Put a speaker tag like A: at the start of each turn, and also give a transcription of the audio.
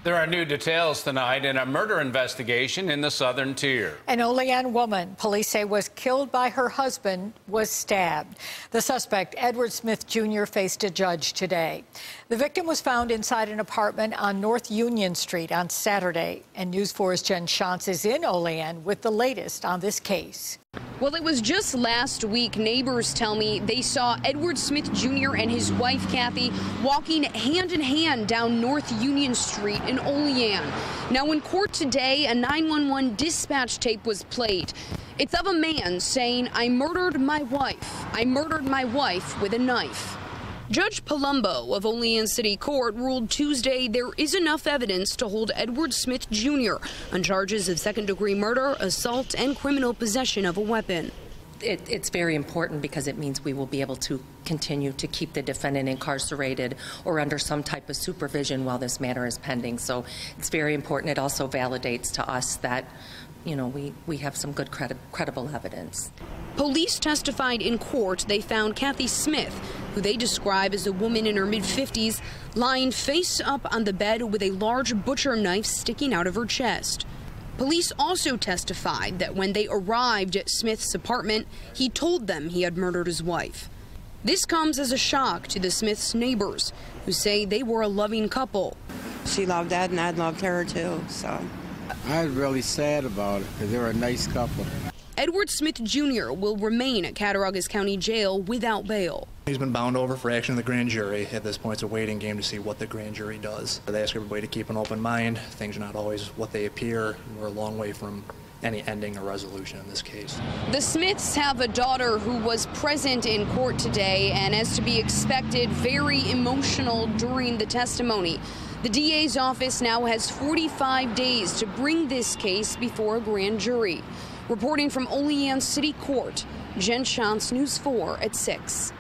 A: There are new details tonight in a murder investigation in the Southern Tier.
B: An Olean woman, police say, was killed by her husband, was stabbed. The suspect, Edward Smith Jr., faced a judge today. The victim was found inside an apartment on North Union Street on Saturday. And News 4's Jen Shantz is in Olean with the latest on this case.
C: Well, it was just last week. Neighbors tell me they saw Edward Smith Jr. and his wife, Kathy, walking hand in hand down North Union Street in Olean. Now, in court today, a 911 dispatch tape was played. It's of a man saying, "I murdered my wife. I murdered my wife with a knife." Judge Palumbo of Olean City Court ruled Tuesday there is enough evidence to hold Edward Smith Jr. on charges of second-degree murder, assault, and criminal possession of a weapon.
D: It's very important because it means we will be able to continue to keep the defendant incarcerated or under some type of supervision while this matter is pending. So it's very important. It also validates to us that, you know, we have some good credible evidence.
C: Police testified in court they found Kathy Smith, who they describe as a woman in her mid-50s, lying face up on the bed with a large butcher knife sticking out of her chest. Police also testified that when they arrived at Smith's apartment, he told them he had murdered his wife. This comes as a shock to the Smiths' neighbors, who say they were a loving couple.
E: She loved Ed and Ed loved her too, so.
F: I was really sad about it because they were a nice couple.
C: Edward Smith Jr. will remain at Cattaraugus County Jail without bail.
G: He's been bound over for action of the grand jury. At this point, it's a waiting game to see what the grand jury does. They ask everybody to keep an open mind. Things are not always what they appear. We're a long way from any ending or resolution in this case.
C: The Smiths have a daughter who was present in court today and, as to be expected, very emotional during the testimony. The DA's office now has 45 days to bring this case before a grand jury. Reporting from Olean City Court, Jen Shantz, News 4 at 6.